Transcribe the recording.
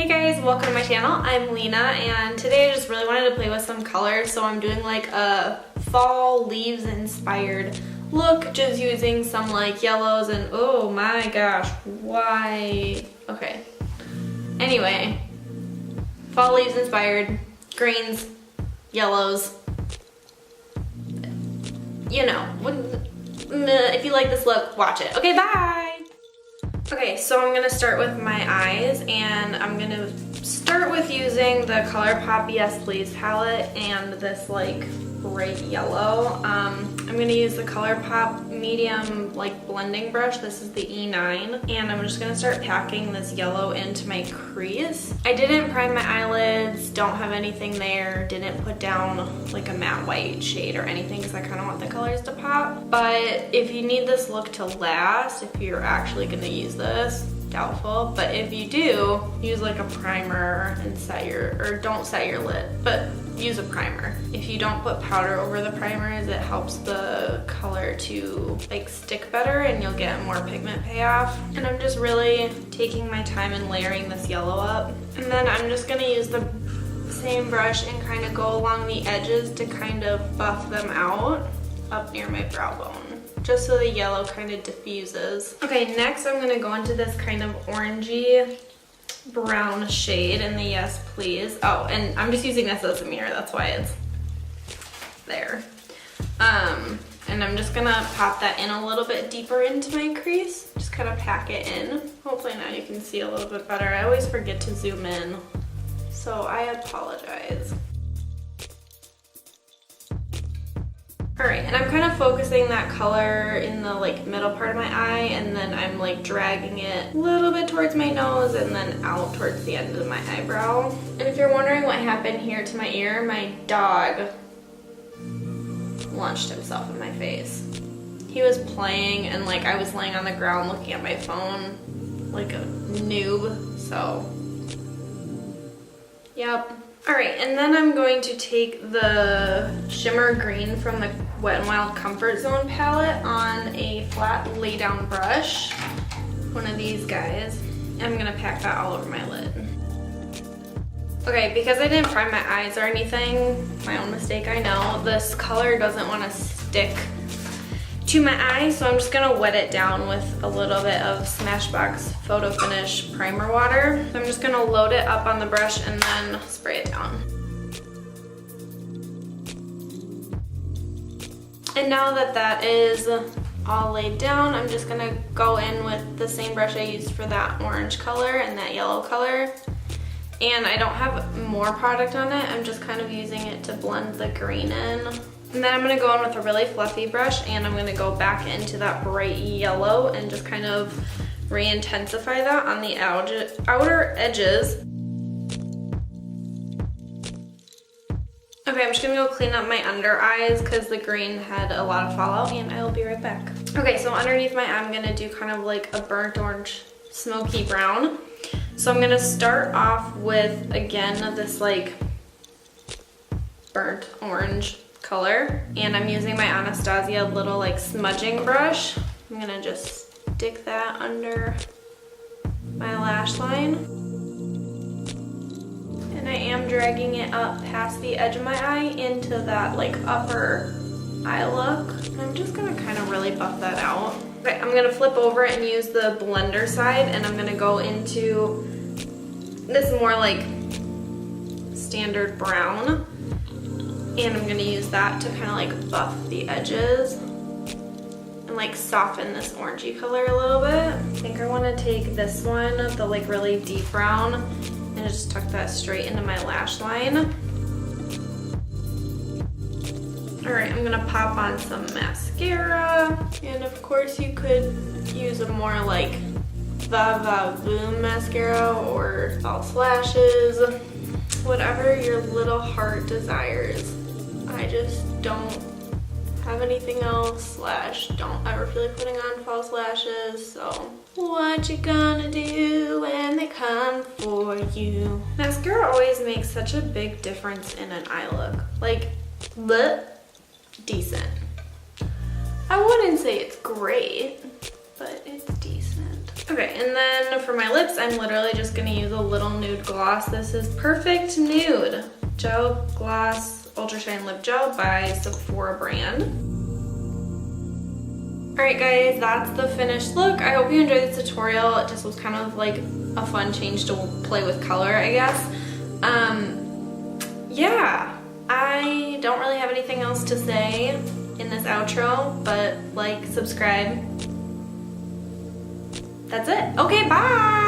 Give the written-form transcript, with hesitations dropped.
Hey guys, welcome to my channel. I'm Lina and today I just really wanted to play with some colors, so I'm doing like a fall leaves inspired look, just using some like yellows and oh my gosh, why? Okay. Anyway, fall leaves inspired, greens, yellows. You know, if you like this look, watch it. Okay, bye! Okay, so I'm gonna start with my eyes, and I'm gonna start with using the ColourPop Yes Please palette and this like bright yellow. I'm gonna use the ColourPop medium like blending brush. This is the E9, and I'm just gonna start packing this yellow into my crease. I didn't prime my eyelids, don't have anything there, didn't put down like a matte white shade or anything because I kind of want the colors to pop. But if you need this look to last, if you're actually gonna use this, doubtful, but if you do, use like a primer and set your, or don't set your lid, but use a primer. If you don't put powder over the primers, it helps the color to like stick better and you'll get more pigment payoff. And I'm just really taking my time and layering this yellow up. And then I'm just gonna use the same brush and kind of go along the edges to kind of buff them out up near my brow bone, just so the yellow kind of diffuses. Okay, next I'm gonna go into this kind of orangey brown shade in the Yes Please. Oh, and I'm just using this as a mirror, that's why it's there. And I'm just gonna pop that in a little bit deeper into my crease, just kind of pack it in. Hopefully now you can see a little bit better. I always forget to zoom in, so I apologize. Alright, and I'm kind of focusing that color in the like middle part of my eye, and then I'm like dragging it a little bit towards my nose and then out towards the end of my eyebrow. And if you're wondering what happened here to my ear, my dog launched himself in my face. He was playing and like I was laying on the ground looking at my phone like a noob, so yep. Alright, and then I'm going to take the shimmer green from the Wet n Wild Comfort Zone palette on a flat lay down brush, one of these guys, and I'm gonna pack that all over my lid. Okay, because I didn't prime my eyes or anything, my own mistake I know, this color doesn't want to stick to my eye, so I'm just gonna wet it down with a little bit of Smashbox Photo Finish primer water. So I'm just gonna load it up on the brush and then spray it down. And now that that is all laid down, I'm just gonna go in with the same brush I used for that orange color and that yellow color. And I don't have more product on it, I'm just kind of using it to blend the green in. And then I'm gonna go in with a really fluffy brush and I'm gonna go back into that bright yellow and just kind of re-intensify that on the outer edges. Okay, I'm just gonna go clean up my under eyes because the green had a lot of fallout, and I will be right back. Okay, so underneath my eye, I'm gonna do kind of like a burnt orange smoky brown. So I'm gonna start off with, again, this like burnt orange color, and I'm using my Anastasia little like smudging brush. I'm gonna just stick that under my lash line, and I am dragging it up past the edge of my eye into that like upper eye look. And I'm just gonna kind of really buff that out. Okay, I'm gonna flip over and use the blender side, and I'm gonna go into this more like standard brown. And I'm gonna use that to kind of like buff the edges and like soften this orangey color a little bit. I think I wanna take this one, the like really deep brown, and just tuck that straight into my lash line. All right, I'm gonna pop on some mascara. And of course you could use a more like Va Va Voom mascara or false lashes, whatever your little heart desires. I just don't have anything else, / don't ever feel like putting on false lashes, so what you gonna do when they come for you? Mascara always makes such a big difference in an eye look. Like, decent. I wouldn't say it's great, but it's decent. Okay, and then for my lips, I'm literally just gonna use a little nude gloss. This is Perfect Nude Gel Gloss Ultra Shine Lip Gel by Sephora brand. Alright guys, that's the finished look. I hope you enjoyed this tutorial. It just was kind of like a fun change to play with color, I guess. Yeah, I don't really have anything else to say in this outro, but like, subscribe. That's it. Okay, bye!